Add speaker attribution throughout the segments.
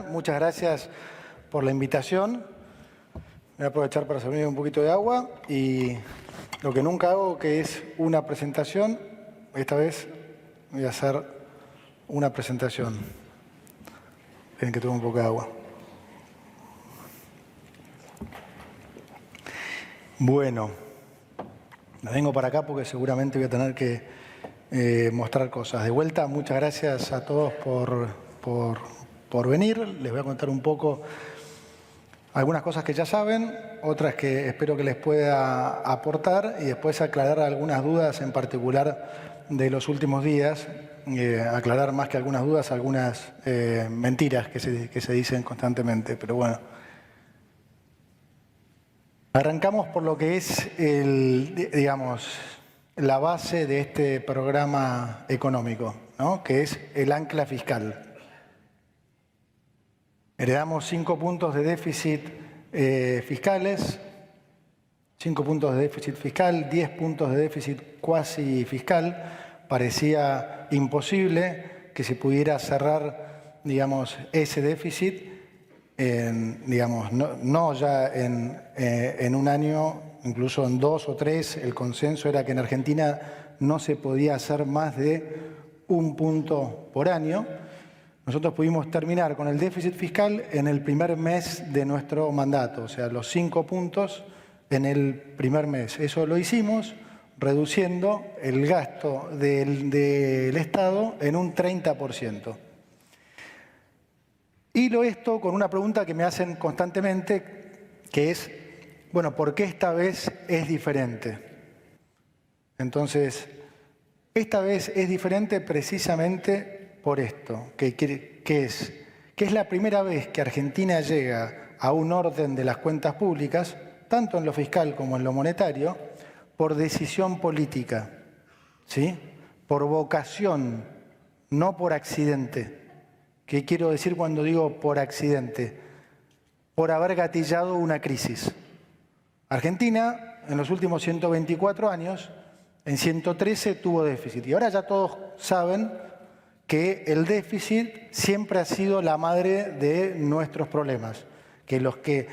Speaker 1: Muchas gracias por la invitación. Voy a aprovechar para servirme un poquito de agua y lo que nunca hago, que es una presentación, esta vez voy a hacer una presentación. Esperen que tome un poco de agua. Bueno, me vengo para acá porque seguramente voy a tener que mostrar cosas. De vuelta, muchas gracias a todos por venir. Les voy a contar un poco algunas cosas que ya saben, otras que espero que les pueda aportar y después aclarar algunas dudas en particular de los últimos días, aclarar más que algunas dudas, algunas mentiras que se dicen constantemente, pero bueno. Arrancamos por lo que es la base de este programa económico, ¿no? Que es el ancla fiscal. Heredamos 5 puntos de déficit fiscales, 5 puntos de déficit fiscal, 10 puntos de déficit cuasi fiscal. Parecía imposible que se pudiera cerrar, ese déficit, no ya en un año, incluso en 2 o 3. El consenso era que en Argentina no se podía hacer más de 1 punto por año. Nosotros pudimos terminar con el déficit fiscal en el primer mes de nuestro mandato, o sea, los 5 puntos en el primer mes. Eso lo hicimos reduciendo el gasto del Estado en un 30%. Hilo esto con una pregunta que me hacen constantemente, que es, bueno, ¿por qué esta vez es diferente? Entonces, esta vez es diferente precisamente por esto, que es la primera vez que Argentina llega a un orden de las cuentas públicas, tanto en lo fiscal como en lo monetario, por decisión política, ¿sí? Por vocación, no por accidente. ¿Qué quiero decir cuando digo por accidente? Por haber gatillado una crisis. Argentina, en los últimos 124 años, en 113 tuvo déficit. Y ahora ya todos saben que el déficit siempre ha sido la madre de nuestros problemas. Que lo que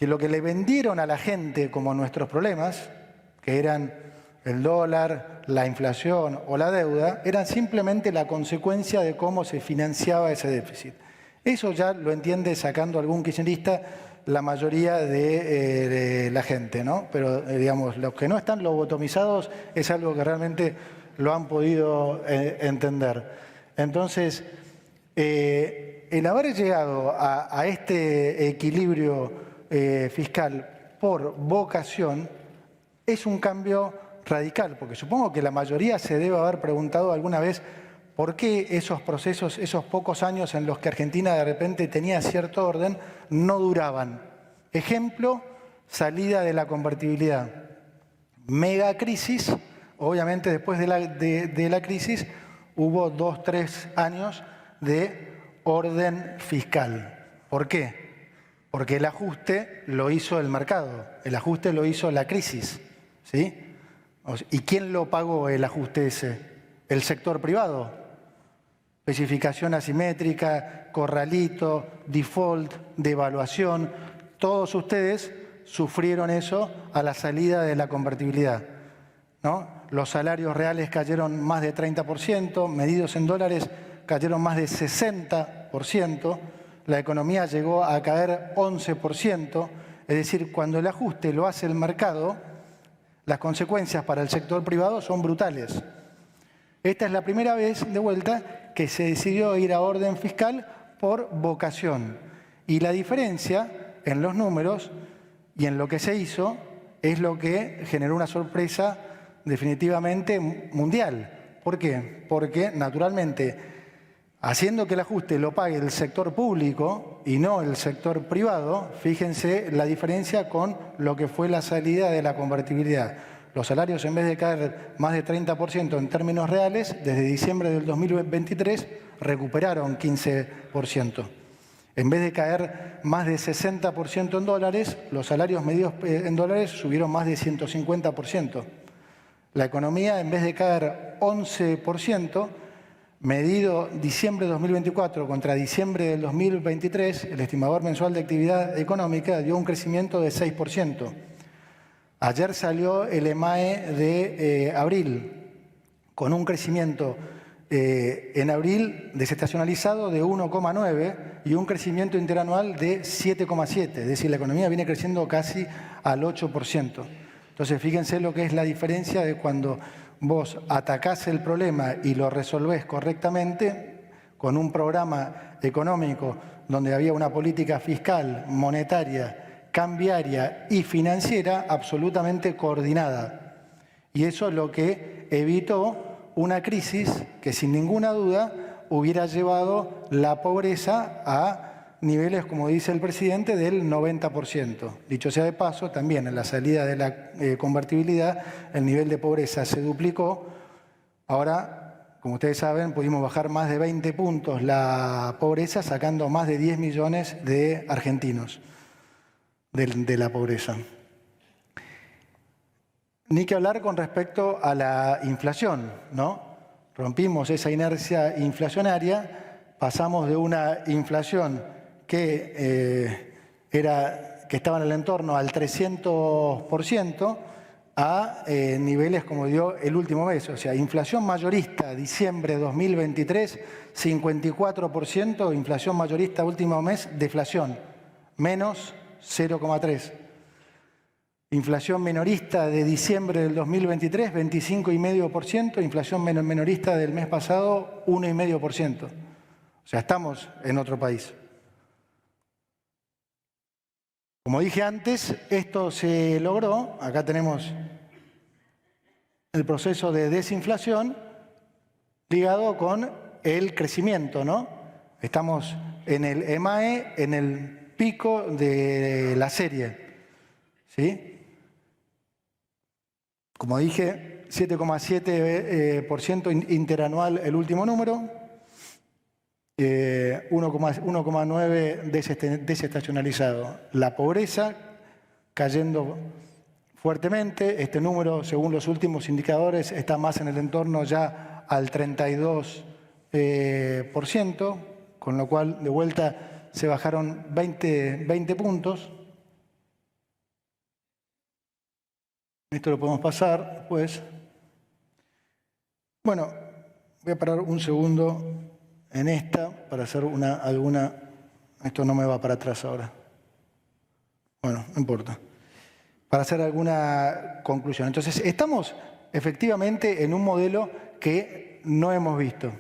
Speaker 1: le vendieron a la gente como nuestros problemas, que eran el dólar, la inflación o la deuda, eran simplemente la consecuencia de cómo se financiaba ese déficit. Eso ya lo entiende, sacando algún kirchnerista, la mayoría de la gente, ¿no? Pero, los que no están lobotomizados es algo que realmente lo han podido entender. Entonces, el haber llegado a este equilibrio fiscal por vocación es un cambio radical, porque supongo que la mayoría se debe haber preguntado alguna vez por qué esos procesos, esos pocos años en los que Argentina de repente tenía cierto orden, no duraban. Ejemplo, salida de la convertibilidad. Mega crisis, obviamente después de la crisis hubo 2 o 3 años de orden fiscal. ¿Por qué? Porque el ajuste lo hizo el mercado, el ajuste lo hizo la crisis, ¿sí? ¿Y quién lo pagó el ajuste ese? El sector privado. Especificación asimétrica, corralito, default, devaluación. Todos ustedes sufrieron eso a la salida de la convertibilidad, ¿no? Los salarios reales cayeron más de 30%, medidos en dólares cayeron más de 60%, la economía llegó a caer 11%, es decir, cuando el ajuste lo hace el mercado, las consecuencias para el sector privado son brutales. Esta es la primera vez, de vuelta, que se decidió ir a orden fiscal por vocación. Y la diferencia en los números y en lo que se hizo es lo que generó una sorpresa definitivamente mundial. ¿Por qué? Porque, naturalmente, haciendo que el ajuste lo pague el sector público y no el sector privado, fíjense la diferencia con lo que fue la salida de la convertibilidad. Los salarios, en vez de caer más de 30% en términos reales, desde diciembre del 2023 recuperaron 15%. En vez de caer más de 60% en dólares, los salarios medidos en dólares subieron más de 150%. La economía, en vez de caer 11%, Medido diciembre de 2024 contra diciembre del 2023, el estimador mensual de actividad económica dio un crecimiento de 6%. Ayer salió el EMAE de abril, con un crecimiento en abril desestacionalizado de 1,9 y un crecimiento interanual de 7,7. Es decir, la economía viene creciendo casi al 8%. Entonces, fíjense lo que es la diferencia de cuando vos atacás el problema y lo resolvés correctamente con un programa económico donde había una política fiscal, monetaria, cambiaria y financiera absolutamente coordinada. Y eso es lo que evitó una crisis que sin ninguna duda hubiera llevado la pobreza a niveles, como dice el presidente, del 90%. Dicho sea de paso, también en la salida de la convertibilidad el nivel de pobreza se duplicó. Ahora, como ustedes saben, pudimos bajar más de 20 puntos la pobreza, sacando más de 10 millones de argentinos de la pobreza. Ni que hablar con respecto a la inflación, ¿no? Rompimos esa inercia inflacionaria, pasamos de una inflación que estaba en el entorno al 300% a niveles como dio el último mes. O sea, inflación mayorista, diciembre de 2023, 54%, inflación mayorista último mes, deflación, menos 0,3%. Inflación minorista de diciembre del 2023, 25,5%. Inflación minorista del mes pasado, 1,5%. O sea, estamos en otro país. Como dije antes, esto se logró. Acá tenemos el proceso de desinflación ligado con el crecimiento, ¿no? Estamos en el EMAE, en el pico de la serie, ¿sí? Como dije, 7,7% interanual el último número, 1,9% desestacionalizado. La pobreza cayendo fuertemente. Este número, según los últimos indicadores, está más en el entorno ya al 32%, con lo cual de vuelta se bajaron 20 puntos. Esto lo podemos pasar, pues. Bueno, voy a parar un segundo en esta para hacer alguna... Esto no me va para atrás ahora. Bueno, no importa. Para hacer alguna conclusión. Entonces, estamos efectivamente en un modelo que no hemos visto,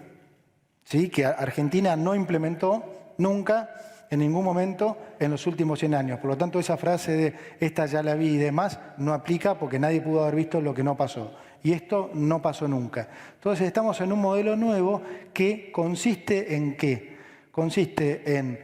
Speaker 1: ¿sí? Que Argentina no implementó nunca, en ningún momento, en los últimos 100 años. Por lo tanto, esa frase de esta ya la vi y demás no aplica porque nadie pudo haber visto lo que no pasó. Y esto no pasó nunca. Entonces, estamos en un modelo nuevo que consiste en ¿qué? Consiste en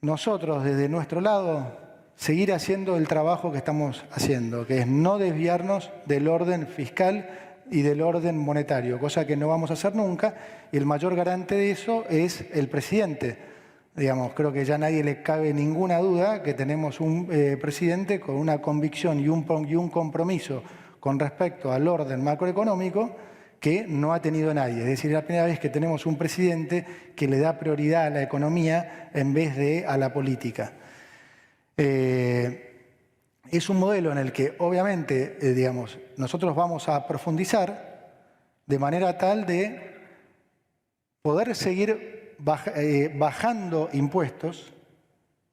Speaker 1: nosotros, desde nuestro lado, seguir haciendo el trabajo que estamos haciendo, que es no desviarnos del orden fiscal y del orden monetario, cosa que no vamos a hacer nunca, y el mayor garante de eso es el presidente. Digamos, creo que ya a nadie le cabe ninguna duda que tenemos un presidente con una convicción y un compromiso con respecto al orden macroeconómico que no ha tenido nadie. Es decir, es la primera vez que tenemos un presidente que le da prioridad a la economía en vez de a la política. Es un modelo en el que, obviamente, digamos, nosotros vamos a profundizar de manera tal de poder seguir bajando impuestos,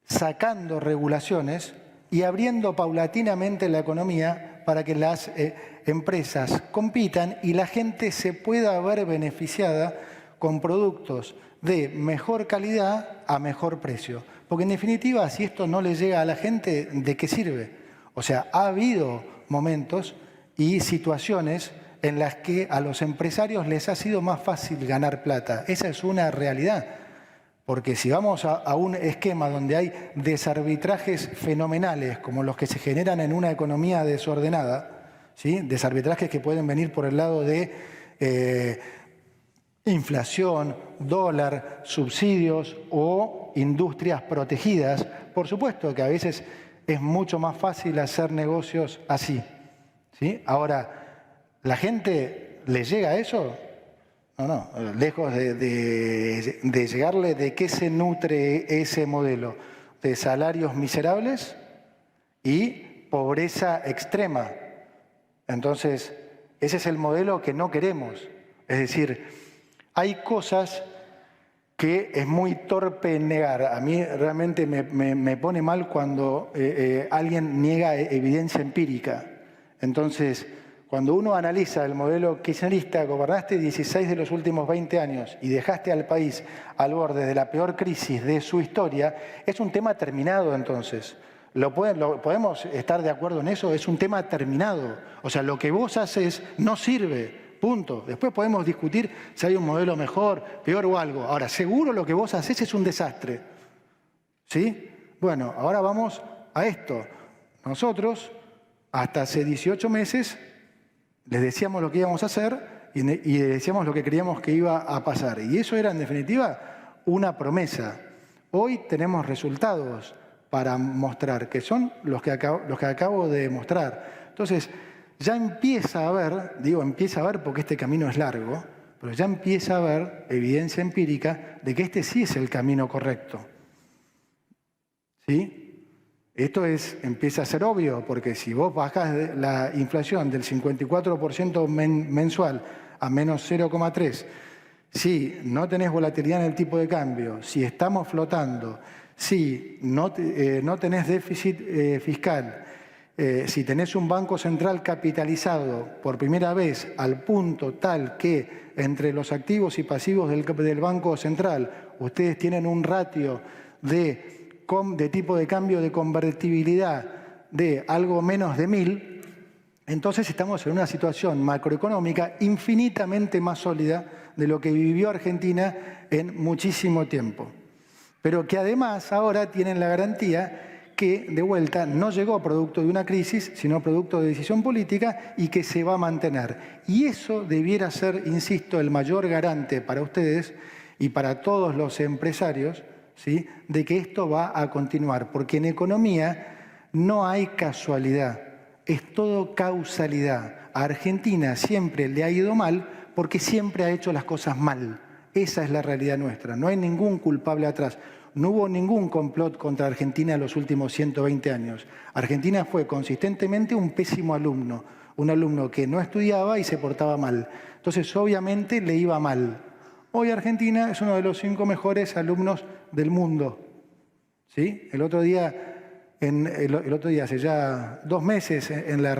Speaker 1: sacando regulaciones y abriendo paulatinamente la economía para que las empresas compitan y la gente se pueda ver beneficiada con productos de mejor calidad a mejor precio. Porque en definitiva, si esto no le llega a la gente, ¿de qué sirve? O sea, ha habido momentos y situaciones en las que a los empresarios les ha sido más fácil ganar plata. Esa es una realidad. Porque si vamos a un esquema donde hay desarbitrajes fenomenales como los que se generan en una economía desordenada, ¿sí? Desarbitrajes que pueden venir por el lado de inflación, dólar, subsidios o industrias protegidas, por supuesto que a veces es mucho más fácil hacer negocios así, ¿sí? Ahora, ¿la gente le llega a eso? No, lejos de llegarle, ¿de qué se nutre ese modelo? De salarios miserables y pobreza extrema. Entonces, ese es el modelo que no queremos. Es decir, hay cosas que es muy torpe negar. A mí realmente me pone mal cuando alguien niega evidencia empírica. Entonces, cuando uno analiza el modelo kirchnerista, gobernaste 16 de los últimos 20 años y dejaste al país al borde de la peor crisis de su historia, es un tema terminado entonces. ¿Podemos estar de acuerdo en eso? Es un tema terminado. O sea, lo que vos haces no sirve. Punto. Después podemos discutir si hay un modelo mejor, peor o algo. Ahora, seguro lo que vos hacés es un desastre. ¿Sí? Bueno, ahora vamos a esto. Nosotros, hasta hace 18 meses, les decíamos lo que íbamos a hacer y les decíamos lo que creíamos que iba a pasar. Y eso era, en definitiva, una promesa. Hoy tenemos resultados para mostrar, que son los que acabo de mostrar. Entonces, ya empieza a haber, digo empieza a haber porque este camino es largo, pero ya empieza a haber evidencia empírica de que este sí es el camino correcto. ¿Sí? Esto empieza a ser obvio, porque si vos bajás la inflación del 54% mensual a menos 0,3, si no tenés volatilidad en el tipo de cambio, si estamos flotando, si no tenés déficit fiscal, si tenés un banco central capitalizado por primera vez al punto tal que entre los activos y pasivos del Banco Central ustedes tienen un ratio de tipo de cambio de convertibilidad de algo menos de 1000, entonces estamos en una situación macroeconómica infinitamente más sólida de lo que vivió Argentina en muchísimo tiempo. Pero que además ahora tienen la garantía que, de vuelta, no llegó producto de una crisis, sino producto de decisión política y que se va a mantener. Y eso debiera ser, insisto, el mayor garante para ustedes y para todos los empresarios, ¿sí?, de que esto va a continuar. Porque en economía no hay casualidad, es todo causalidad. A Argentina siempre le ha ido mal porque siempre ha hecho las cosas mal. Esa es la realidad nuestra. No hay ningún culpable atrás. No hubo ningún complot contra Argentina en los últimos 120 años. Argentina fue consistentemente un pésimo alumno, un alumno que no estudiaba y se portaba mal. Entonces, obviamente, le iba mal. Hoy Argentina es uno de los 5 mejores alumnos del mundo. ¿Sí? El otro día, hace ya 2 meses, en la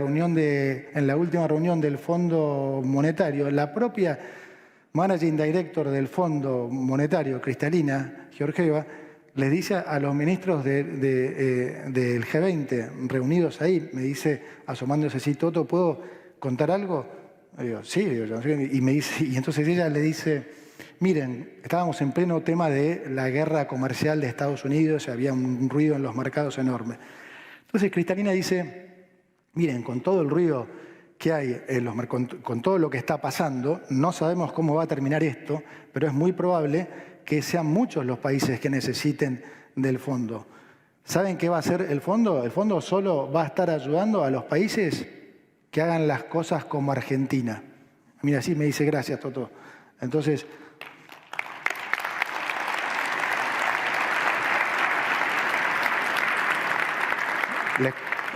Speaker 1: última reunión del Fondo Monetario, la propia Managing Director del Fondo Monetario, Cristalina Georgieva, les dice a los ministros del G20 reunidos ahí, me dice, asomándose así, Toto, ¿puedo contar algo? Digo, sí, y entonces ella le dice, miren, estábamos en pleno tema de la guerra comercial de Estados Unidos, había un ruido en los mercados enorme. Entonces Cristalina dice, miren, con todo el ruido que hay, con todo lo que está pasando, no sabemos cómo va a terminar esto, pero es muy probable que sean muchos los países que necesiten del fondo. ¿Saben qué va a hacer el fondo? El fondo solo va a estar ayudando a los países que hagan las cosas como Argentina. Mira, así me dice, gracias, Toto. Entonces,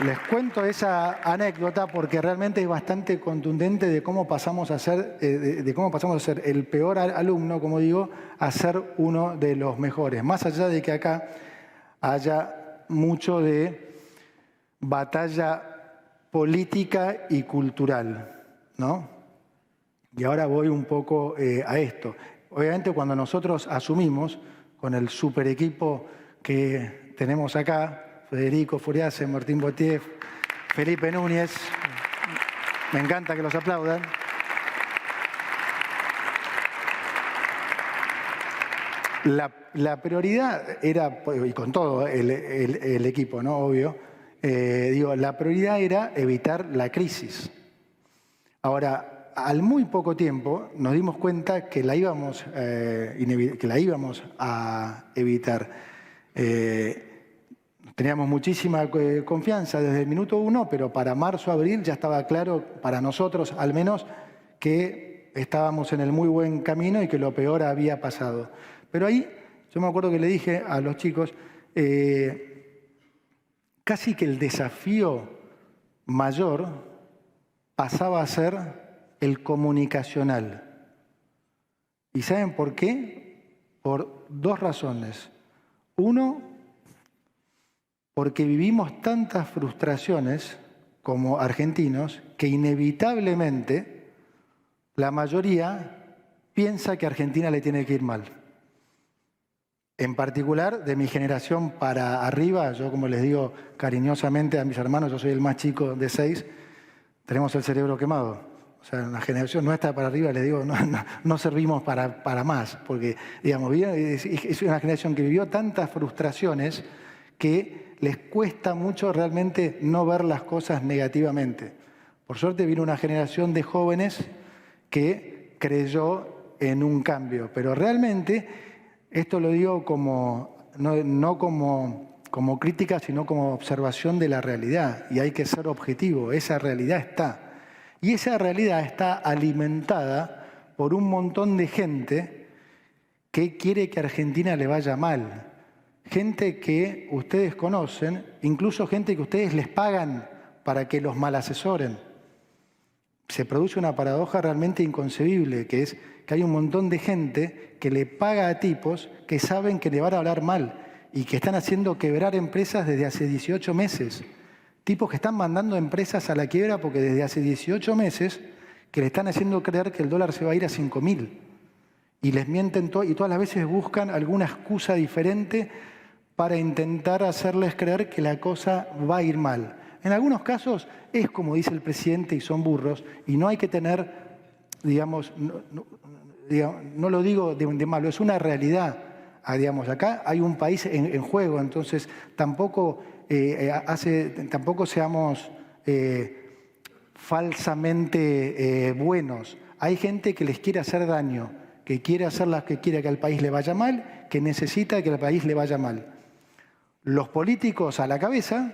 Speaker 1: les cuento esa anécdota porque realmente es bastante contundente de cómo pasamos a ser, el peor alumno, como digo, a ser uno de los mejores. Más allá de que acá haya mucho de batalla política y cultural, ¿no? Y ahora voy un poco a esto. Obviamente cuando nosotros asumimos con el super equipo que tenemos acá, Federico Furiase, Martín Botier, Felipe Núñez, me encanta que los aplaudan. La prioridad era, y con todo el equipo, ¿no? Obvio, la prioridad era evitar la crisis. Ahora, al muy poco tiempo nos dimos cuenta que la íbamos a evitar. Teníamos muchísima confianza desde el minuto 1, pero para marzo, abril ya estaba claro, para nosotros al menos, que estábamos en el muy buen camino y que lo peor había pasado. Pero ahí yo me acuerdo que le dije a los chicos, casi que el desafío mayor pasaba a ser el comunicacional. ¿Y saben por qué? Por dos razones. Uno, porque vivimos tantas frustraciones como argentinos que inevitablemente la mayoría piensa que a Argentina le tiene que ir mal. En particular, de mi generación para arriba, yo como les digo cariñosamente a mis hermanos, yo soy el más chico de 6, tenemos el cerebro quemado. O sea, en la generación nuestra para arriba, les digo, no servimos para más, porque, digamos, es una generación que vivió tantas frustraciones que les cuesta mucho realmente no ver las cosas negativamente. Por suerte vino una generación de jóvenes que creyó en un cambio, pero realmente, esto lo digo no como crítica, sino como observación de la realidad, y hay que ser objetivo, esa realidad está. Y esa realidad está alimentada por un montón de gente que quiere que a Argentina le vaya mal. Gente que ustedes conocen, incluso gente que ustedes les pagan para que los malasesoren. Se produce una paradoja realmente inconcebible, que es que hay un montón de gente que le paga a tipos que saben que le van a hablar mal y que están haciendo quebrar empresas desde hace 18 meses. Tipos que están mandando empresas a la quiebra porque desde hace 18 meses que le están haciendo creer que el dólar se va a ir a 5.000. Y les mienten y todas las veces buscan alguna excusa diferente para intentar hacerles creer que la cosa va a ir mal. En algunos casos es como dice el presidente y son burros y no hay que tener, digamos, no lo digo de malo, es una realidad. Digamos, acá hay un país en juego, entonces tampoco seamos falsamente buenos. Hay gente que les quiere hacer daño, que quiere que al país le vaya mal, que necesita que al país le vaya mal. Los políticos a la cabeza,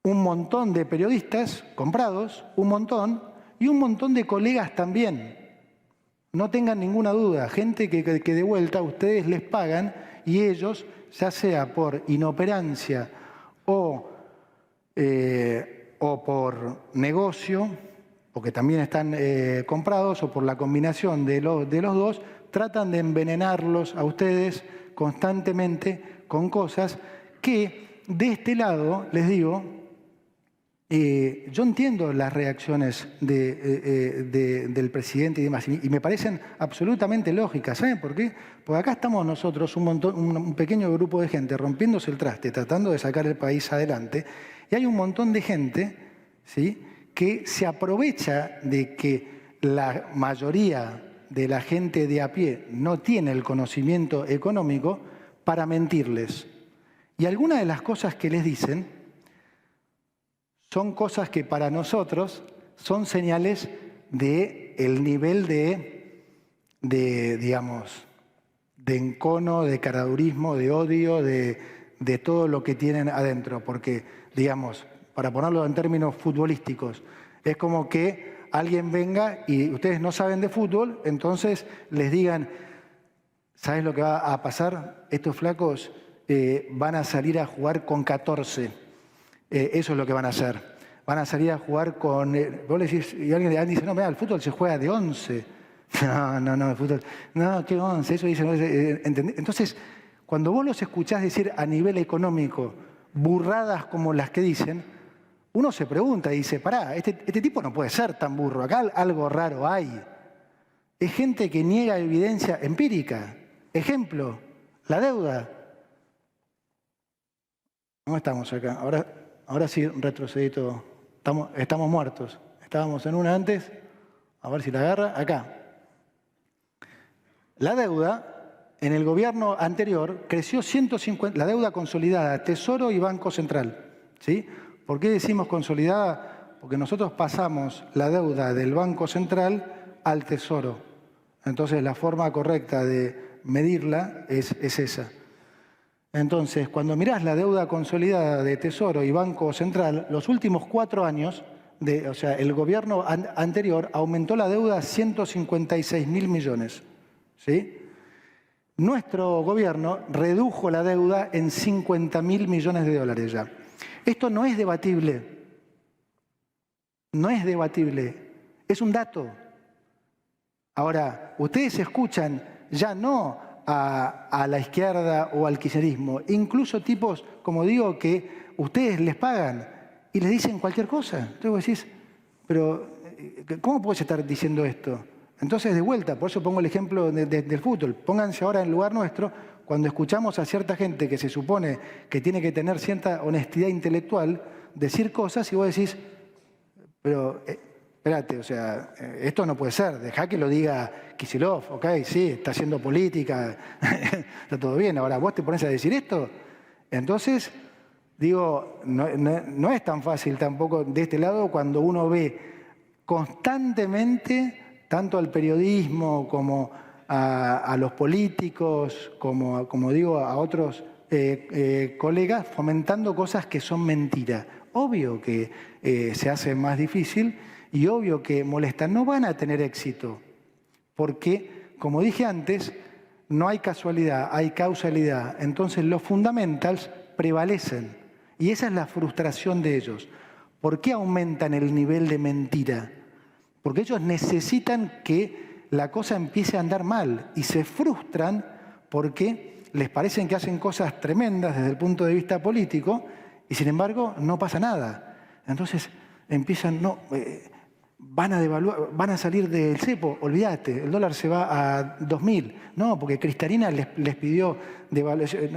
Speaker 1: un montón de periodistas comprados, un montón de colegas también. No tengan ninguna duda, gente que de vuelta ustedes les pagan y ellos, ya sea por inoperancia o por negocio, porque también están comprados, o por la combinación de los dos, tratan de envenenarlos a ustedes constantemente con cosas que de este lado, les digo, yo entiendo las reacciones del presidente y demás, y me parecen absolutamente lógicas. ¿Saben por qué? Porque acá estamos nosotros, un pequeño grupo de gente, rompiéndose el traste, tratando de sacar el país adelante, y hay un montón de gente, ¿sí?, que se aprovecha de que la mayoría de la gente de a pie no tiene el conocimiento económico para mentirles. Y algunas de las cosas que les dicen son cosas que para nosotros son señales del nivel digamos, de encono, de caradurismo, de odio, de todo lo que tienen adentro. Porque, digamos, para ponerlo en términos futbolísticos, es como que alguien venga y ustedes no saben de fútbol, entonces les digan, ¿sabes lo que va a pasar? Estos flacos van a salir a jugar con 14. Eso es lo que van a hacer. Van a salir a jugar con... vos le decís, y alguien dice, no, mira, el fútbol se juega de 11. No, el fútbol... No, ¿qué 11? Eso dicen... Entonces, cuando vos los escuchás decir a nivel económico burradas como las que dicen, uno se pregunta y dice, pará, este tipo no puede ser tan burro, acá algo raro hay. Es gente que niega evidencia empírica. Ejemplo, la deuda. ¿Cómo estamos acá? Ahora sí retrocedí todo. Estamos muertos. Estábamos en una antes. A ver si la agarra. Acá. La deuda, en el gobierno anterior, creció 150... La deuda consolidada, Tesoro y Banco Central. ¿Sí? ¿Por qué decimos consolidada? Porque nosotros pasamos la deuda del Banco Central al Tesoro. Entonces, la forma correcta de medirla es esa. Entonces, cuando mirás la deuda consolidada de Tesoro y Banco Central, los últimos 4 años o sea, el gobierno anterior aumentó la deuda a 156.000 millones, ¿sí? Nuestro gobierno redujo la deuda en 50.000 millones de dólares ya. Esto no es debatible. No es debatible. Es un dato. Ahora, ustedes escuchan ya no a la izquierda o al kirchnerismo, incluso tipos, como digo, que ustedes les pagan y les dicen cualquier cosa. Entonces vos decís, pero ¿cómo puedes estar diciendo esto? Entonces, de vuelta, por eso pongo el ejemplo del fútbol. Pónganse ahora en lugar nuestro, cuando escuchamos a cierta gente que se supone que tiene que tener cierta honestidad intelectual, decir cosas y vos decís, pero espérate, o sea, esto no puede ser, dejá que lo diga Kicillof, ok, sí, está haciendo política, está todo bien, ahora vos te pones a decir esto. Entonces, digo, no es tan fácil tampoco de este lado cuando uno ve constantemente tanto al periodismo como a los políticos, como digo, a otros colegas, fomentando cosas que son mentiras. Obvio que se hace más difícil y obvio que molestan. No van a tener éxito, porque, como dije antes, no hay casualidad, hay causalidad. Entonces los fundamentals prevalecen y esa es la frustración de ellos. ¿Por qué aumentan el nivel de mentira? Porque ellos necesitan que la cosa empiece a andar mal y se frustran porque les parecen que hacen cosas tremendas desde el punto de vista político y sin embargo no pasa nada. Entonces empiezan, van a devaluar, van a salir del cepo, olvídate, el dólar se va a 2.000. No, porque Cristalina les pidió devaluación,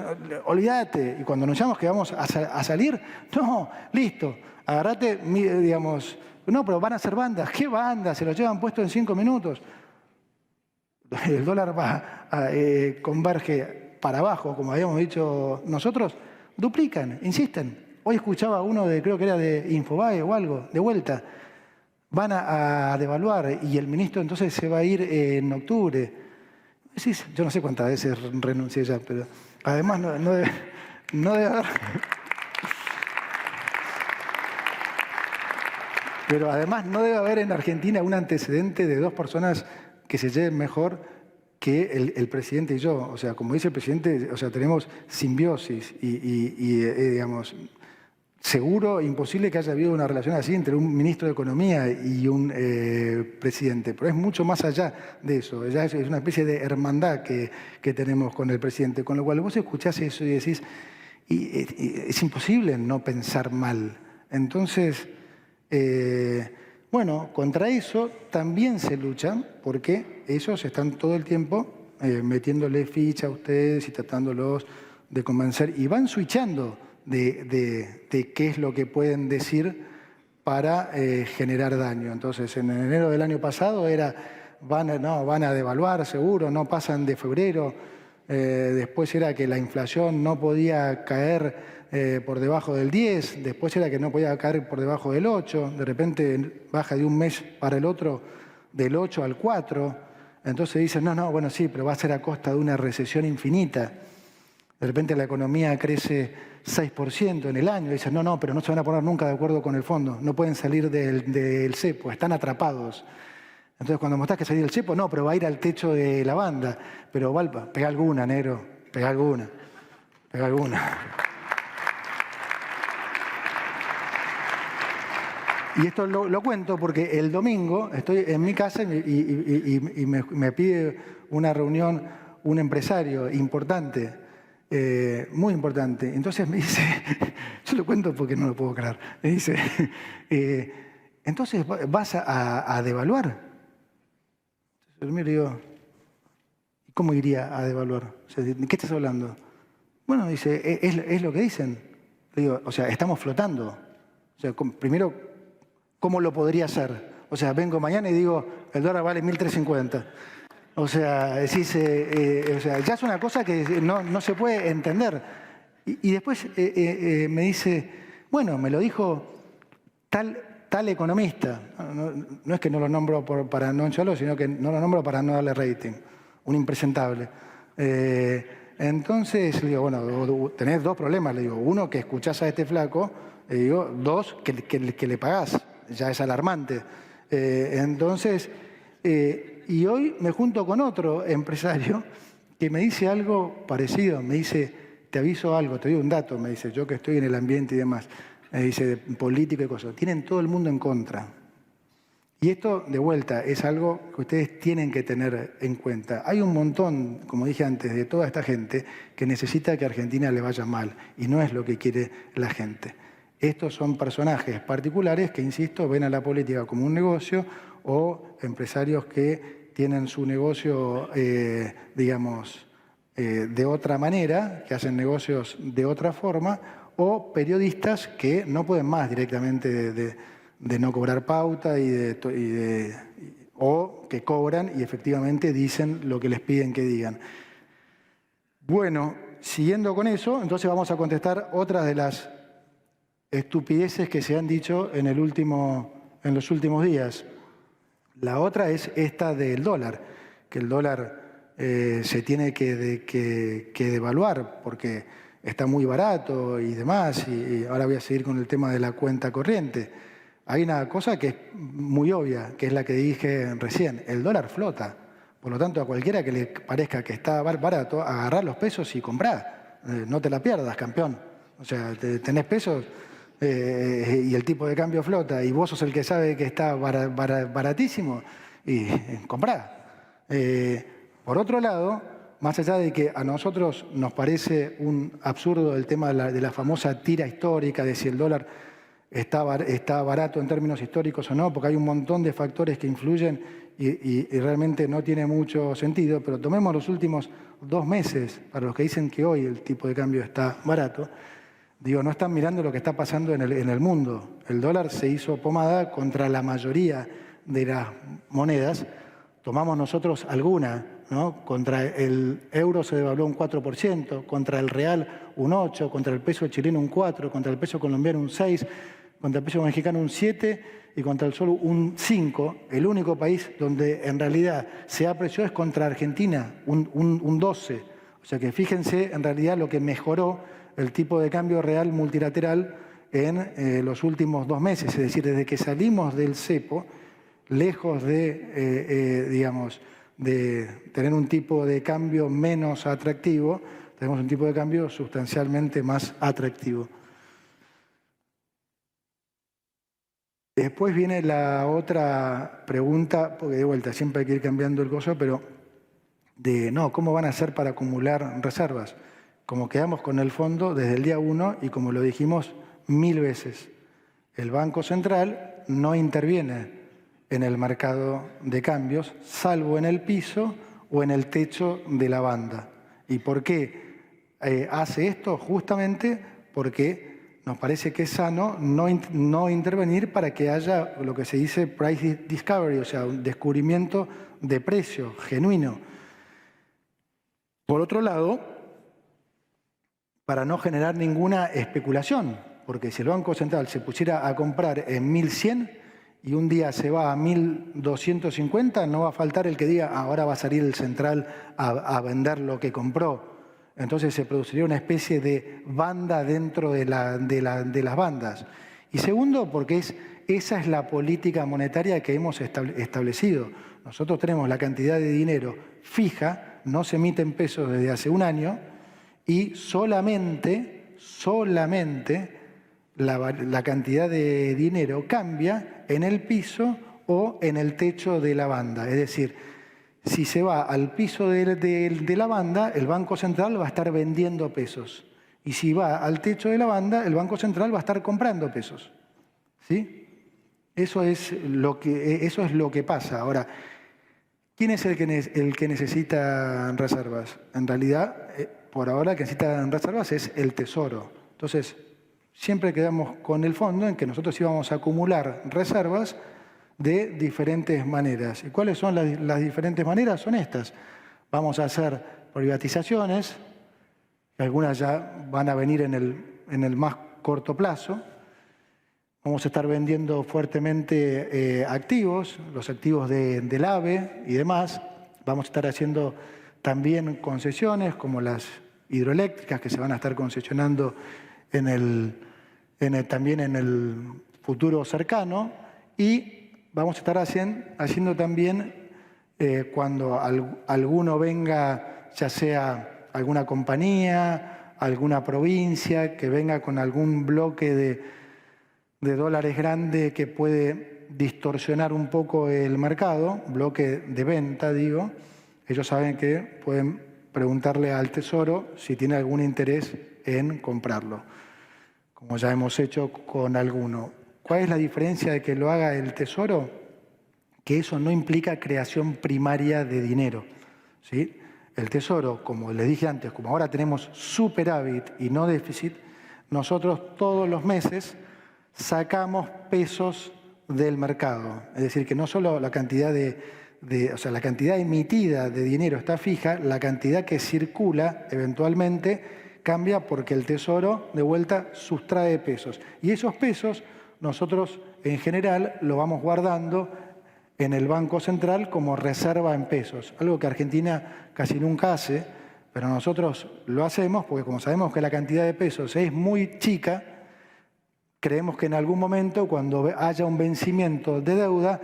Speaker 1: olvídate. Y cuando anunciamos que vamos a salir, no, listo, agarrate, digamos, no, pero van a ser bandas. ¿Qué bandas? Se los llevan puesto en 5 minutos. El dólar converge para abajo, como habíamos dicho nosotros, duplican, insisten. Hoy escuchaba uno creo que era de Infobae o algo, de vuelta. Van a devaluar y el ministro entonces se va a ir en octubre. Yo no sé cuántas veces renuncié ya, pero además no debe haber... Pero además no debe haber en Argentina un antecedente de dos personas que se lleven mejor que el presidente y yo. O sea, como dice el presidente, o sea, tenemos simbiosis y digamos, seguro, imposible que haya habido una relación así entre un ministro de Economía y un presidente. Pero es mucho más allá de eso. Ya es una especie de hermandad que tenemos con el presidente. Con lo cual vos escuchás eso y decís, es imposible no pensar mal. Entonces... bueno, contra eso también se luchan porque ellos están todo el tiempo metiéndole ficha a ustedes y tratándolos de convencer y van switchando de qué es lo que pueden decir para generar daño. Entonces, en enero del año pasado van a devaluar seguro, no pasan de febrero. Después era que la inflación no podía caer por debajo del 10, después era que no podía caer por debajo del 8, de repente baja de un mes para el otro del 8 al 4, entonces dicen, bueno, sí, pero va a ser a costa de una recesión infinita. De repente la economía crece 6% en el año, dicen, pero no se van a poner nunca de acuerdo con el fondo, no pueden salir del cepo, están atrapados. Entonces cuando mostrás que salir del cepo, pero va a ir al techo de la banda, pero Valpa, pega alguna, negro, pega alguna. Y esto lo cuento porque el domingo estoy en mi casa y me pide una reunión un empresario importante, muy importante. Entonces me dice, yo lo cuento porque no lo puedo creer, me dice, entonces vas a devaluar. Entonces yo miro y digo, ¿cómo iría a devaluar? O sea, ¿de qué estás hablando? Bueno, dice, es lo que dicen. Le digo, o sea, estamos flotando. O sea, primero... ¿Cómo lo podría hacer? O sea, vengo mañana y digo, el dólar vale 1.350. O sea, decís, ya es una cosa que no se puede entender. Y después me dice, bueno, me lo dijo tal economista. No es que no lo nombro para no enchularlo, sino que no lo nombro para no darle rating. Un impresentable. Entonces, le digo, bueno, tenés dos problemas. Le digo, uno, que escuchás a este flaco. Le digo, dos, que le pagás. ya es alarmante. Y hoy me junto con otro empresario que me dice algo parecido, me dice, te aviso algo, te doy un dato, me dice, yo que estoy en el ambiente y demás, me dice, político y cosas, tienen todo el mundo en contra. Y esto, de vuelta, es algo que ustedes tienen que tener en cuenta. Hay un montón, como dije antes, de toda esta gente que necesita que a Argentina le vaya mal, y no es lo que quiere la gente. Estos son personajes particulares que, insisto, ven a la política como un negocio, o empresarios que tienen su negocio, digamos, de otra manera, que hacen negocios de otra forma, o periodistas que no pueden más directamente de no cobrar pauta o que cobran y efectivamente dicen lo que les piden que digan. Bueno, siguiendo con eso, entonces vamos a contestar otras de las estupideces que se han dicho en los últimos días. La otra es esta del dólar, que el dólar se tiene que devaluar porque está muy barato y demás, y ahora voy a seguir con el tema de la cuenta corriente. Hay una cosa que es muy obvia, que es la que dije recién, el dólar flota. Por lo tanto, a cualquiera que le parezca que está barato, agarrá los pesos y comprá. No te la pierdas, campeón. O sea, tenés pesos y el tipo de cambio flota y vos sos el que sabe que está baratísimo y comprá. Por otro lado, más allá de que a nosotros nos parece un absurdo el tema de la famosa tira histórica de si el dólar está barato en términos históricos o no, porque hay un montón de factores que influyen y realmente no tiene mucho sentido, pero tomemos los últimos 2 meses, para los que dicen que hoy el tipo de cambio está barato, digo, no están mirando lo que está pasando en el mundo. El dólar se hizo pomada contra la mayoría de las monedas, tomamos nosotros alguna, ¿no? Contra el euro se devaluó un 4%, contra el real un 8%, contra el peso chileno un 4%, contra el peso colombiano un 6%, contra el peso mexicano un 7% y contra el sol un 5%. El único país donde en realidad se apreció es contra Argentina, un 12%. O sea que fíjense en realidad lo que mejoró el tipo de cambio real multilateral en los últimos 2 meses. Es decir, desde que salimos del cepo, lejos de, digamos, de tener un tipo de cambio menos atractivo, tenemos un tipo de cambio sustancialmente más atractivo. Después viene la otra pregunta, porque de vuelta siempre hay que ir cambiando el coso, pero no, ¿cómo van a hacer para acumular reservas? Como quedamos con el fondo desde el día 1 y como lo dijimos 1000 veces, el Banco Central no interviene en el mercado de cambios, salvo en el piso o en el techo de la banda. ¿Y por qué hace esto? Justamente porque nos parece que es sano no intervenir para que haya lo que se dice price discovery, o sea, un descubrimiento de precio genuino. Por otro lado, para no generar ninguna especulación, porque si el Banco Central se pusiera a comprar en 1100 y un día se va a 1250, no va a faltar el que diga ahora va a salir el central a vender lo que compró. Entonces se produciría una especie de banda dentro de las bandas. Y segundo, porque esa es la política monetaria que hemos establecido. Nosotros tenemos la cantidad de dinero fija, no se emiten pesos desde hace un año, y solamente la cantidad de dinero cambia en el piso o en el techo de la banda. Es decir, si se va al piso de la banda, el Banco Central va a estar vendiendo pesos. Y si va al techo de la banda, el Banco Central va a estar comprando pesos. ¿Sí? Eso es lo que pasa. Ahora, ¿quién es el que necesita reservas? En realidad, por ahora, el que necesita reservas es el Tesoro. Entonces, siempre quedamos con el fondo en que nosotros íbamos a acumular reservas de diferentes maneras. ¿Y cuáles son las diferentes maneras? Son estas. Vamos a hacer privatizaciones, algunas ya van a venir en el más corto plazo. Vamos a estar vendiendo fuertemente activos, los activos del AVE y demás. Vamos a estar haciendo también concesiones como las hidroeléctricas que se van a estar concesionando también en el futuro cercano. Y vamos a estar haciendo también, cuando alguno venga, ya sea alguna compañía, alguna provincia, que venga con algún bloque de dólares grande que puede distorsionar un poco el mercado, bloque de venta, digo, ellos saben que pueden preguntarle al Tesoro si tiene algún interés en comprarlo, como ya hemos hecho con alguno. ¿Cuál es la diferencia de que lo haga el Tesoro? Que eso no implica creación primaria de dinero, ¿sí? El Tesoro, como les dije antes, como ahora tenemos superávit y no déficit, nosotros todos los meses sacamos pesos del mercado. Es decir, que no solo la cantidad la cantidad emitida de dinero está fija, la cantidad que circula eventualmente cambia porque el Tesoro de vuelta sustrae pesos. Y esos pesos nosotros en general lo vamos guardando en el Banco Central como reserva en pesos, algo que Argentina casi nunca hace, pero nosotros lo hacemos porque como sabemos que la cantidad de pesos es muy chica, creemos que en algún momento, cuando haya un vencimiento de deuda,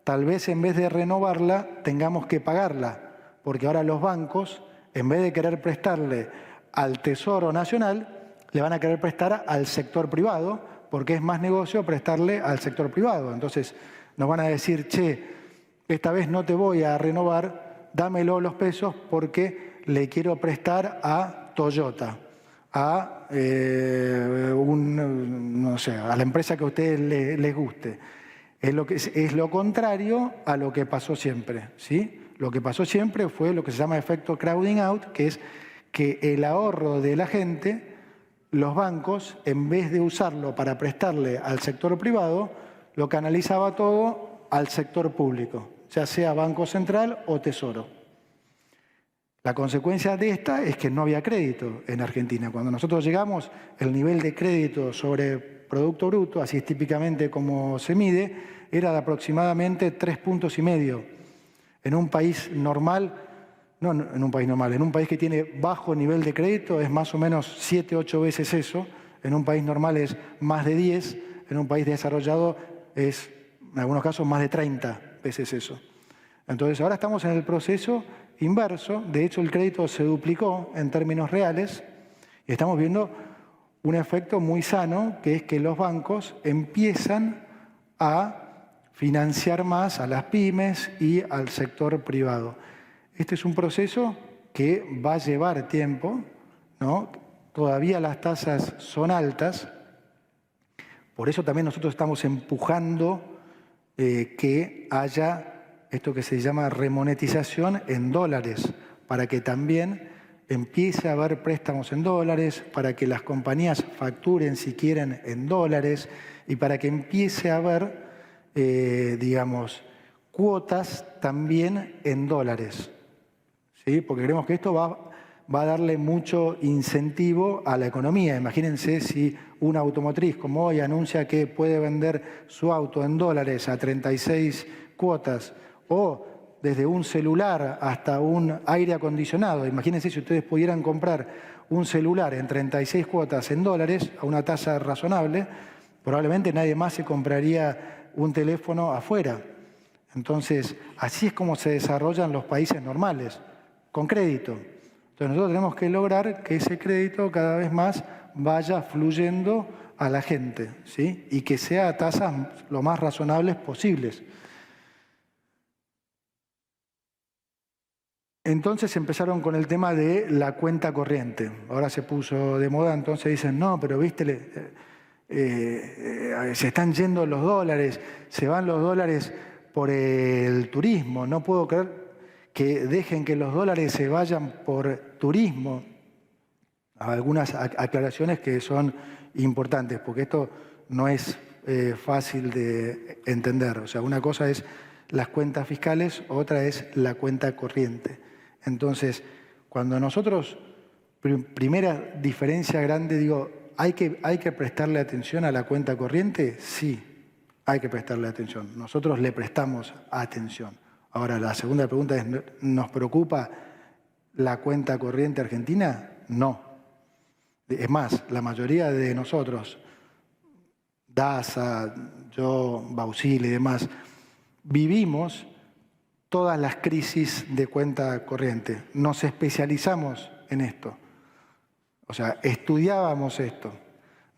Speaker 1: tal vez en vez de renovarla, tengamos que pagarla, porque ahora los bancos, en vez de querer prestarle al Tesoro Nacional, le van a querer prestar al sector privado, porque es más negocio prestarle al sector privado. Entonces nos van a decir, che, esta vez no te voy a renovar, dámelo los pesos porque le quiero prestar a Toyota, a no sé, a la empresa que a ustedes les guste. Es lo contrario a lo que pasó siempre, ¿sí? Lo que pasó siempre fue lo que se llama efecto crowding out, que es que el ahorro de la gente, los bancos, en vez de usarlo para prestarle al sector privado, lo canalizaba todo al sector público, ya sea Banco Central o Tesoro. La consecuencia de esta es que no había crédito en Argentina. Cuando nosotros llegamos, el nivel de crédito sobre Producto Bruto, así es típicamente como se mide, era de aproximadamente 3,5 puntos. En un país normal, no en un país normal, en un país que tiene bajo nivel de crédito es más o menos 7, 8 veces eso. En un país normal es más de 10, en un país desarrollado es, en algunos casos, más de 30 veces eso. Entonces ahora estamos en el proceso inverso, de hecho el crédito se duplicó en términos reales y estamos viendo un efecto muy sano, que es que los bancos empiezan a financiar más a las pymes y al sector privado. Este es un proceso que va a llevar tiempo, ¿no? Todavía las tasas son altas, por eso también nosotros estamos empujando que haya esto que se llama remonetización en dólares, para que también empiece a haber préstamos en dólares, para que las compañías facturen si quieren en dólares y para que empiece a haber, digamos, cuotas también en dólares, ¿sí? Porque creemos que esto va a darle mucho incentivo a la economía. Imagínense si una automotriz como hoy anuncia que puede vender su auto en dólares a 36 cuotas, o desde un celular hasta un aire acondicionado. Imagínense si ustedes pudieran comprar un celular en 36 cuotas en dólares a una tasa razonable, probablemente nadie más se compraría un teléfono afuera. Entonces, así es como se desarrollan los países normales, con crédito. Entonces nosotros tenemos que lograr que ese crédito cada vez más vaya fluyendo a la gente, ¿sí? Y que sea a tasas lo más razonables posibles. Entonces empezaron con el tema de la cuenta corriente. Ahora se puso de moda, entonces dicen, no, pero viste, se están yendo los dólares, se van los dólares por el turismo. No puedo creer que dejen que los dólares se vayan por turismo. Algunas aclaraciones que son importantes, porque esto no es fácil de entender. O sea, una cosa es las cuentas fiscales, otra es la cuenta corriente. Entonces, cuando nosotros, primera diferencia grande, digo, ¿hay que prestarle atención a la cuenta corriente? Sí, hay que prestarle atención. Nosotros le prestamos atención. Ahora, la segunda pregunta es, ¿nos preocupa la cuenta corriente argentina? No. Es más, la mayoría de nosotros Daza, yo, Bausil y demás, vivimos todas las crisis de cuenta corriente. Nos especializamos en esto. O sea, estudiábamos esto.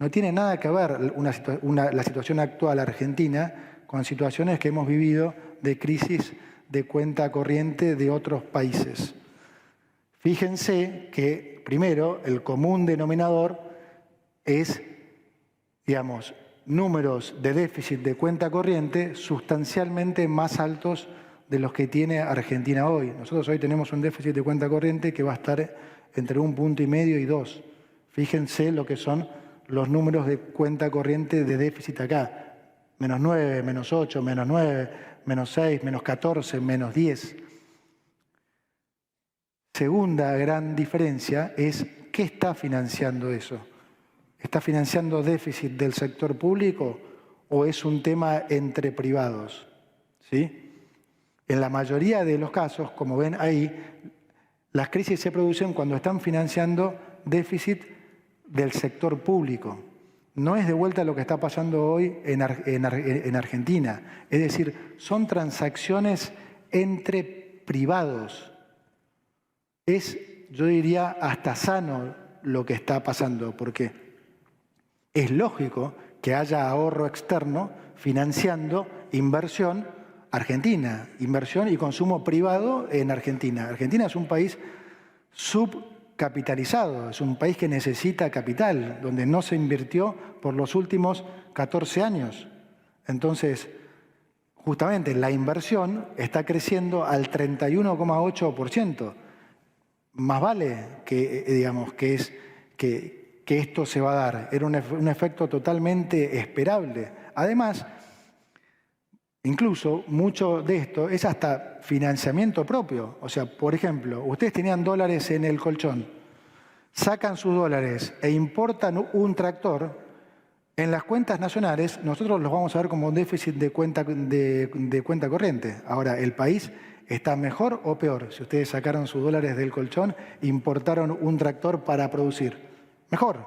Speaker 1: No tiene nada que ver la situación actual argentina con situaciones que hemos vivido de crisis de cuenta corriente de otros países. Fíjense que, primero, el común denominador es, digamos, números de déficit de cuenta corriente sustancialmente más altos de los que tiene Argentina hoy. Nosotros hoy tenemos un déficit de cuenta corriente que va a estar entre 1,5 puntos y 2. Fíjense lo que son los números de cuenta corriente de déficit acá. -9, -8, -9, -6, -14, -10. Segunda gran diferencia es ¿qué está financiando eso? ¿Está financiando déficit del sector público o es un tema entre privados? ¿Sí? En la mayoría de los casos, como ven ahí, las crisis se producen cuando están financiando déficit del sector público. No es de vuelta lo que está pasando hoy en Argentina. Es decir, son transacciones entre privados. Es, yo diría, hasta sano lo que está pasando, porque es lógico que haya ahorro externo financiando inversión argentina, inversión y consumo privado en Argentina. Argentina es un país subcapitalizado, es un país que necesita capital, donde no se invirtió por los últimos 14 años. Entonces, justamente la inversión está creciendo al 31,8%. Más vale que, digamos, que esto se va a dar. Era un efecto totalmente esperable. Además, incluso mucho de esto es hasta financiamiento propio. O sea, por ejemplo, ustedes tenían dólares en el colchón, sacan sus dólares e importan un tractor. En las cuentas nacionales, nosotros los vamos a ver como un déficit de cuenta corriente. Ahora, el país ¿está mejor o peor? Si ustedes sacaron sus dólares del colchón, importaron un tractor para producir. Mejor.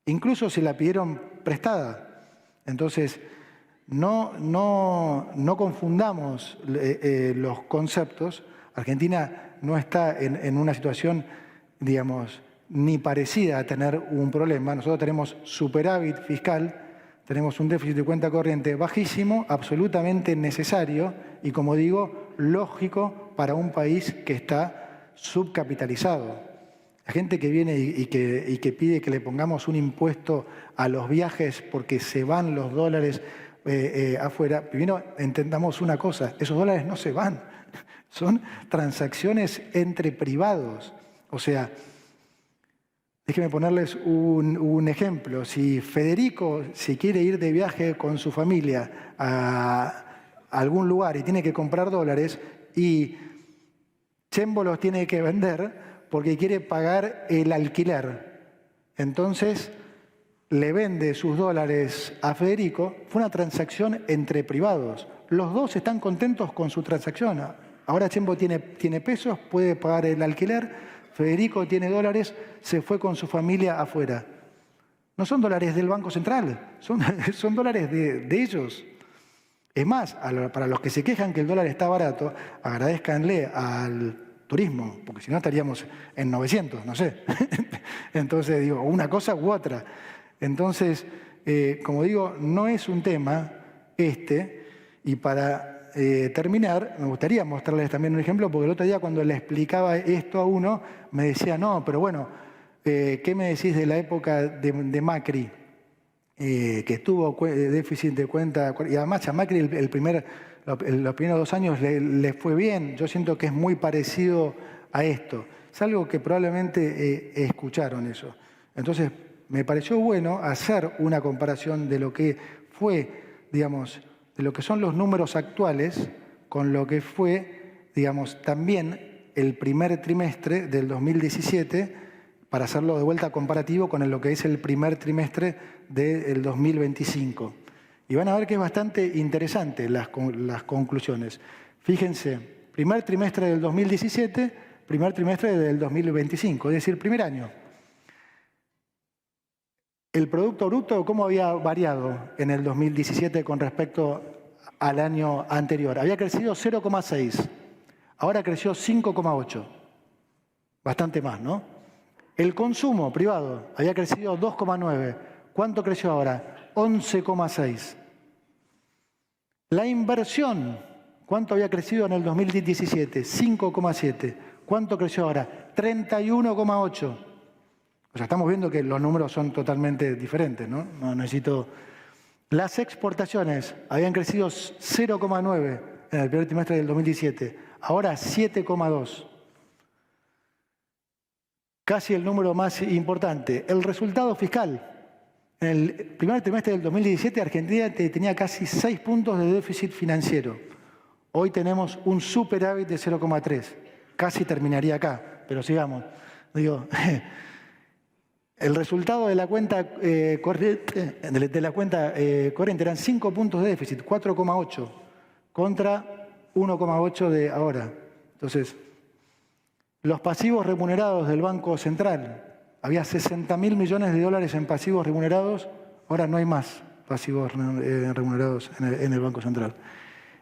Speaker 1: Incluso si la pidieron prestada. Entonces, no confundamos los conceptos. Argentina no está en una situación, digamos, ni parecida a tener un problema. Nosotros tenemos superávit fiscal, tenemos un déficit de cuenta corriente bajísimo, absolutamente necesario y, como digo, lógico para un país que está subcapitalizado. La gente que viene y que pide que le pongamos un impuesto a los viajes porque se van los dólares afuera, primero entendamos una cosa, esos dólares no se van, son transacciones entre privados. O sea, déjenme ponerles un ejemplo. Si Federico se quiere ir de viaje con su familia a algún lugar y tiene que comprar dólares y Chembo los tiene que vender porque quiere pagar el alquiler, entonces le vende sus dólares a Federico, fue una transacción entre privados. Los dos están contentos con su transacción. Ahora Chembo tiene pesos, puede pagar el alquiler, Federico tiene dólares, se fue con su familia afuera. No son dólares del Banco Central, son dólares de ellos. Es más, para los que se quejan que el dólar está barato, agradézcanle al turismo, porque si no estaríamos en 900, no sé. Entonces, digo, una cosa u otra. Entonces, como digo, no es un tema y para terminar, me gustaría mostrarles también un ejemplo, porque el otro día cuando le explicaba esto a uno, me decía, no, pero bueno, ¿qué me decís de la época de Macri? Que tuvo déficit de cuenta, y además a Macri los primeros 2 años le fue bien. Yo siento que es muy parecido a esto. Es algo que probablemente escucharon eso. Entonces, me pareció bueno hacer una comparación de lo que fue, digamos, de lo que son los números actuales con lo que fue, digamos, también el primer trimestre del 2017, para hacerlo de vuelta comparativo con lo que es el primer trimestre del 2025. Y van a ver que es bastante interesante las conclusiones. Fíjense, primer trimestre del 2017, primer trimestre del 2025, es decir, primer año. El Producto Bruto, ¿cómo había variado en el 2017 con respecto al año anterior? Había crecido 0,6, ahora creció 5,8. Bastante más, ¿no? El consumo privado había crecido 2,9. ¿Cuánto creció ahora? 11,6. La inversión, ¿cuánto había crecido en el 2017? 5,7. ¿Cuánto creció ahora? 31,8. O sea, estamos viendo que los números son totalmente diferentes, ¿no? No necesito... Las exportaciones habían crecido 0,9 en el primer trimestre del 2017, ahora 7,2. Casi el número más importante. El resultado fiscal. En el primer trimestre del 2017, Argentina tenía casi 6 puntos de déficit financiero. Hoy tenemos un superávit de 0,3. Casi terminaría acá, pero sigamos. Digo, el resultado de la cuenta corriente, eran 5 puntos de déficit, 4,8, contra 1,8 de ahora. Entonces, los pasivos remunerados del Banco Central. Había 60.000 millones de dólares en pasivos remunerados, ahora no hay más pasivos remunerados en el Banco Central.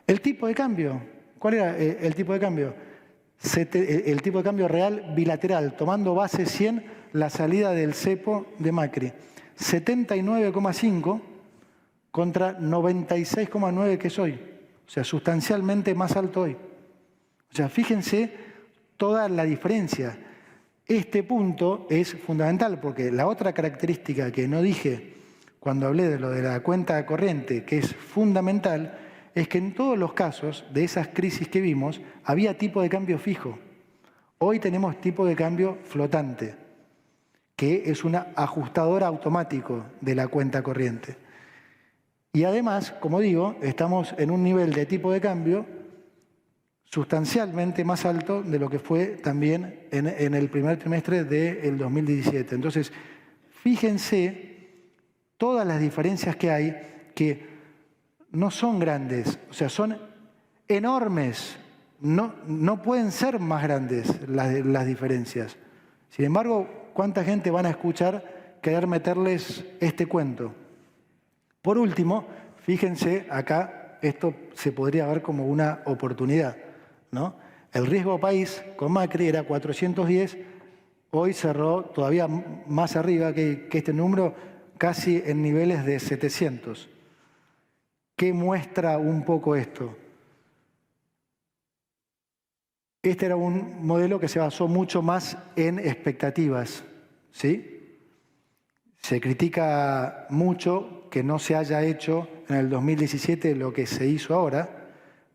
Speaker 1: El tipo de cambio, ¿cuál era el tipo de cambio? El tipo de cambio real bilateral, tomando base 100 la salida del cepo de Macri. 79,5 contra 96,9 que es hoy. O sea, sustancialmente más alto hoy. O sea, fíjense toda la diferencia. Este punto es fundamental porque la otra característica que no dije cuando hablé de lo de la cuenta corriente, que es fundamental, es que en todos los casos de esas crisis que vimos había tipo de cambio fijo. Hoy tenemos tipo de cambio flotante, que es un ajustador automático de la cuenta corriente. Y además, como digo, estamos en un nivel de tipo de cambio sustancialmente más alto de lo que fue también en el primer trimestre del 2017. Entonces, fíjense todas las diferencias que hay, que no son grandes, o sea, son enormes, no pueden ser más grandes las diferencias. Sin embargo, ¿cuánta gente van a escuchar querer meterles este cuento? Por último, fíjense acá, esto se podría ver como una oportunidad, ¿no? El riesgo país con Macri era 410, hoy cerró todavía más arriba que este número, casi en niveles de 700. ¿Qué muestra un poco esto? Este era un modelo que se basó mucho más en expectativas, ¿sí? Se critica mucho que no se haya hecho en el 2017 lo que se hizo ahora,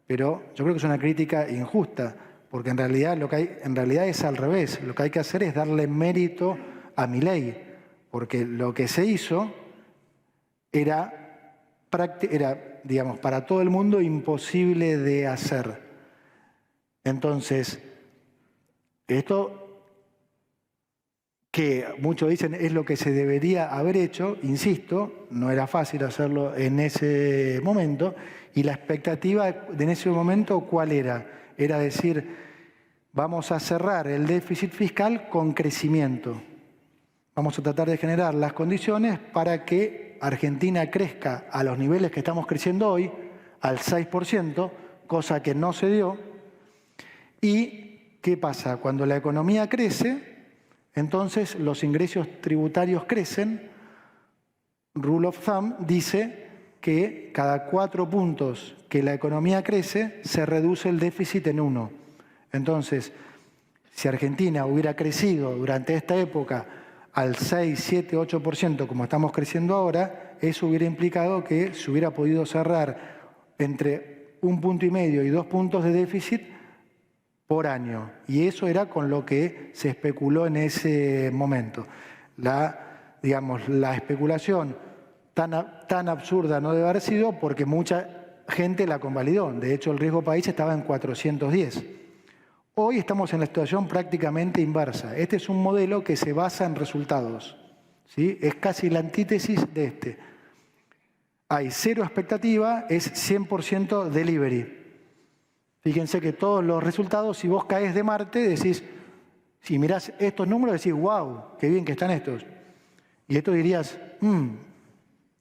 Speaker 1: pero yo creo que es una crítica injusta, porque en realidad es al revés. Lo que hay que hacer es darle mérito a Milei, porque lo que se hizo era, digamos, para todo el mundo imposible de hacer. Entonces, esto que muchos dicen es lo que se debería haber hecho, insisto, no era fácil hacerlo en ese momento, y la expectativa en ese momento, ¿cuál era? Era decir, vamos a cerrar el déficit fiscal con crecimiento. Vamos a tratar de generar las condiciones para que Argentina crezca a los niveles que estamos creciendo hoy, al 6%, cosa que no se dio. ¿Y qué pasa? Cuando la economía crece, entonces los ingresos tributarios crecen. Rule of thumb dice que cada 4 puntos que la economía crece, se reduce el déficit en 1. Entonces, si Argentina hubiera crecido durante esta época al 6, 7, 8%, como estamos creciendo ahora, eso hubiera implicado que se hubiera podido cerrar entre 1,5 puntos y 2 puntos de déficit por año. Y eso era con lo que se especuló en ese momento. La especulación tan absurda no debe haber sido porque mucha gente la convalidó. De hecho, el riesgo país estaba en 410. Hoy estamos en la situación prácticamente inversa. Este es un modelo que se basa en resultados, ¿sí? Es casi la antítesis de este. Hay 0 expectativa, es 100% delivery. Fíjense que todos los resultados, si vos caes de Marte, decís, si mirás estos números, decís, wow, qué bien que están estos. Y esto dirías,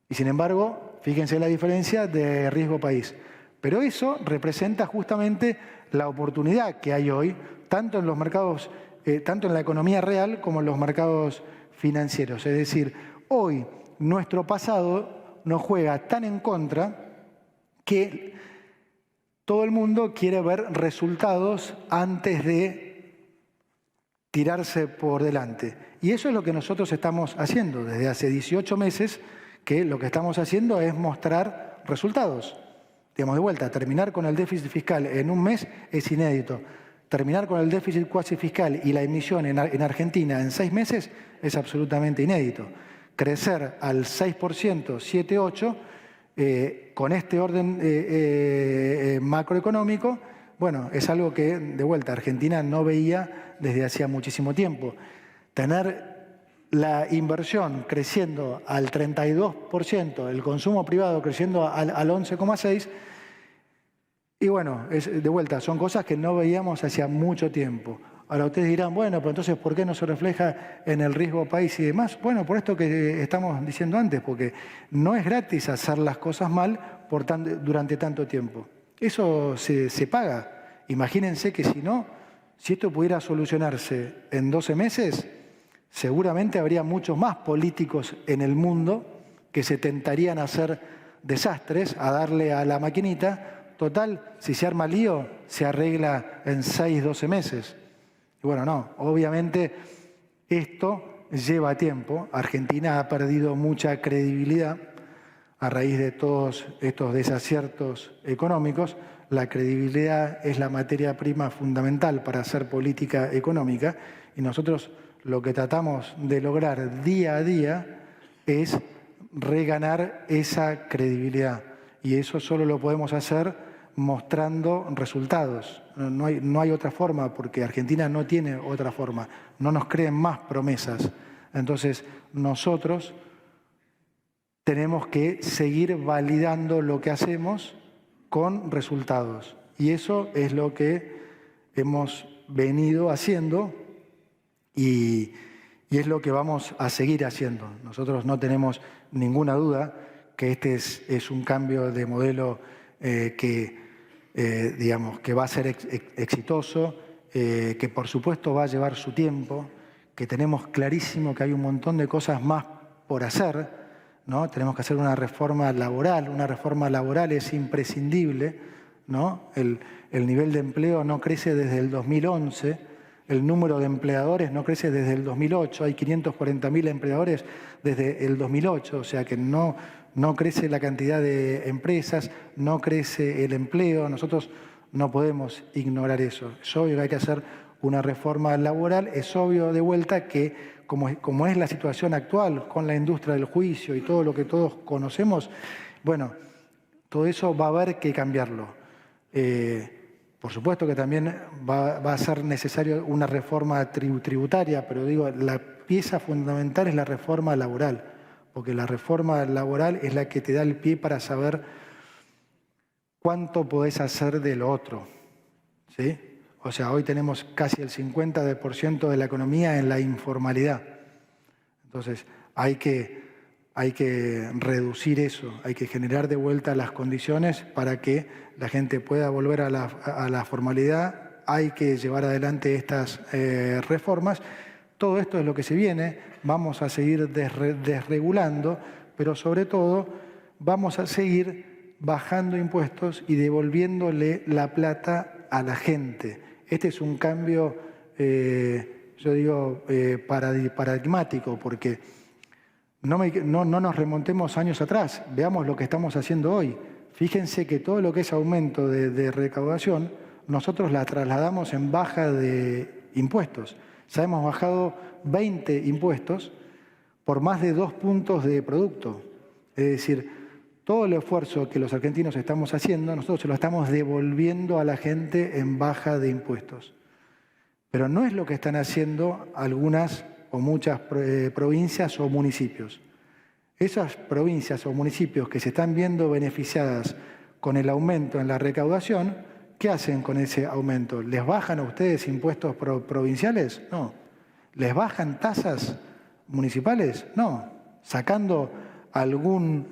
Speaker 1: y sin embargo, fíjense la diferencia de riesgo país. Pero eso representa justamente la oportunidad que hay hoy, tanto en los mercados, tanto en la economía real como en los mercados financieros. Es decir, hoy nuestro pasado nos juega tan en contra que todo el mundo quiere ver resultados antes de tirarse por delante. Y eso es lo que nosotros estamos haciendo desde hace 18 meses, que lo que estamos haciendo es mostrar resultados. Digamos, de vuelta, terminar con el déficit fiscal en un mes es inédito. Terminar con el déficit cuasi fiscal y la emisión en Argentina en 6 meses es absolutamente inédito. Crecer al 6%, 7-8%, con este orden macroeconómico, bueno, es algo que, de vuelta, Argentina no veía desde hacía muchísimo tiempo. Tener la inversión creciendo al 32%, el consumo privado creciendo al 11,6%, y bueno, de vuelta, son cosas que no veíamos hacía mucho tiempo. Ahora ustedes dirán, bueno, pero entonces, ¿por qué no se refleja en el riesgo país y demás? Bueno, por esto que estamos diciendo antes, porque no es gratis hacer las cosas mal durante tanto tiempo. Eso se paga. Imagínense que si esto pudiera solucionarse en 12 meses, seguramente habría muchos más políticos en el mundo que se tentarían a hacer desastres, a darle a la maquinita. Total, si se arma lío, se arregla en 6, 12 meses. Y bueno, no, obviamente esto lleva tiempo. Argentina ha perdido mucha credibilidad a raíz de todos estos desaciertos económicos. La credibilidad es la materia prima fundamental para hacer política económica y nosotros lo que tratamos de lograr día a día es reganar esa credibilidad. Y eso solo lo podemos hacer mostrando resultados. No hay otra forma, porque Argentina no tiene otra forma. No nos creen más promesas. Entonces, nosotros tenemos que seguir validando lo que hacemos con resultados. Y eso es lo que hemos venido haciendo y es lo que vamos a seguir haciendo. Nosotros no tenemos ninguna duda que este es un cambio de modelo digamos, que va a ser exitoso, que por supuesto va a llevar su tiempo, que tenemos clarísimo que hay un montón de cosas más por hacer, ¿no? Tenemos que hacer una reforma laboral es imprescindible, ¿no? El nivel de empleo no crece desde el 2011, el número de empleadores no crece desde el 2008, hay 540.000 empleadores desde el 2008, o sea que no crece la cantidad de empresas, no crece el empleo, nosotros no podemos ignorar eso. Es obvio que hay que hacer una reforma laboral, es obvio de vuelta que como es la situación actual con la industria del juicio y todo lo que todos conocemos, bueno, todo eso va a haber que cambiarlo. Por supuesto que también va a ser necesario una reforma tributaria, pero digo, la pieza fundamental es la reforma laboral, porque la reforma laboral es la que te da el pie para saber cuánto podés hacer de lo otro, ¿sí? O sea, hoy tenemos casi el 50% de la economía en la informalidad. Entonces, hay que reducir eso, hay que generar de vuelta las condiciones para que la gente pueda volver a la formalidad, hay que llevar adelante estas reformas. Todo esto es lo que se viene, vamos a seguir desregulando, pero sobre todo vamos a seguir bajando impuestos y devolviéndole la plata a la gente. Este es un cambio, yo digo, paradigmático, porque no nos remontemos años atrás, veamos lo que estamos haciendo hoy. Fíjense que todo lo que es aumento de recaudación, nosotros la trasladamos en baja de impuestos. Ya hemos bajado 20 impuestos por más de 2 puntos de producto. Es decir, todo el esfuerzo que los argentinos estamos haciendo, nosotros se lo estamos devolviendo a la gente en baja de impuestos. Pero no es lo que están haciendo algunas o muchas provincias o municipios. Esas provincias o municipios que se están viendo beneficiadas con el aumento en la recaudación, ¿qué hacen con ese aumento? ¿Les bajan a ustedes impuestos provinciales? No. ¿Les bajan tasas municipales? No. sacando algún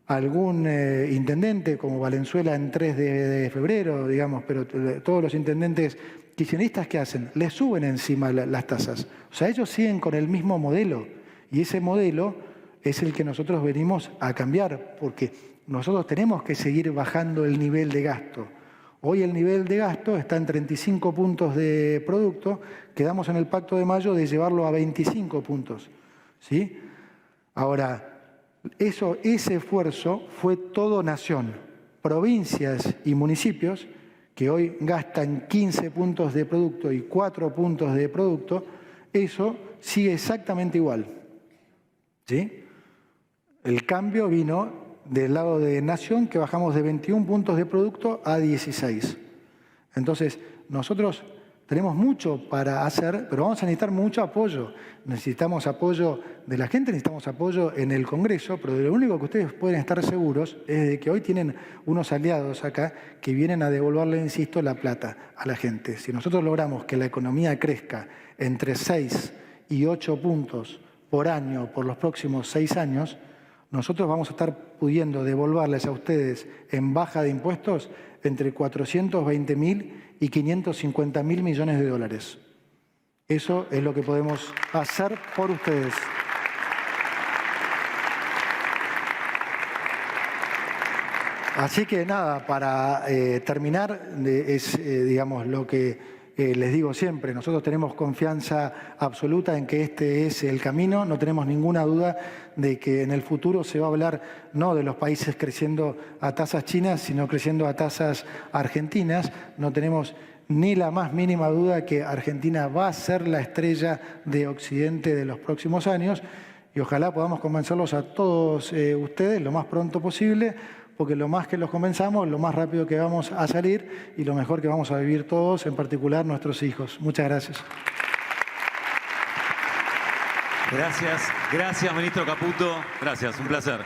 Speaker 1: intendente como Valenzuela en 3 de febrero, digamos, pero todos los intendentes kirchneristas, ¿qué hacen? Les suben encima las tasas. O sea, ellos siguen con el mismo modelo y ese modelo es el que nosotros venimos a cambiar, porque nosotros tenemos que seguir bajando el nivel de gasto. Hoy el nivel de gasto está en 35 puntos de producto, quedamos en el Pacto de Mayo de llevarlo a 25 puntos, ¿sí? Ahora, ese esfuerzo fue todo nación, provincias y municipios que hoy gastan 15 puntos de producto y 4 puntos de producto, eso sigue exactamente igual, ¿sí? El cambio vino del lado de nación, que bajamos de 21 puntos de producto a 16. Entonces, nosotros tenemos mucho para hacer, pero vamos a necesitar mucho apoyo. Necesitamos apoyo de la gente, necesitamos apoyo en el Congreso, pero de lo único que ustedes pueden estar seguros es de que hoy tienen unos aliados acá que vienen a devolverle, insisto, la plata a la gente. Si nosotros logramos que la economía crezca entre 6 y 8 puntos por año por los próximos 6 años, nosotros vamos a estar pudiendo devolverles a ustedes en baja de impuestos entre 420.000 y 550.000 millones de dólares. Eso es lo que podemos hacer por ustedes. Así que nada, para terminar, digamos, lo que les digo siempre, nosotros tenemos confianza absoluta en que este es el camino, no tenemos ninguna duda de que en el futuro se va a hablar no de los países creciendo a tasas chinas, sino creciendo a tasas argentinas. No tenemos ni la más mínima duda que Argentina va a ser la estrella de Occidente de los próximos años y ojalá podamos convencerlos a todos ustedes lo más pronto posible, porque lo más que los convenzamos, lo más rápido que vamos a salir y lo mejor que vamos a vivir todos, en particular nuestros hijos. Muchas gracias.
Speaker 2: Gracias, ministro Caputo. Gracias, un placer.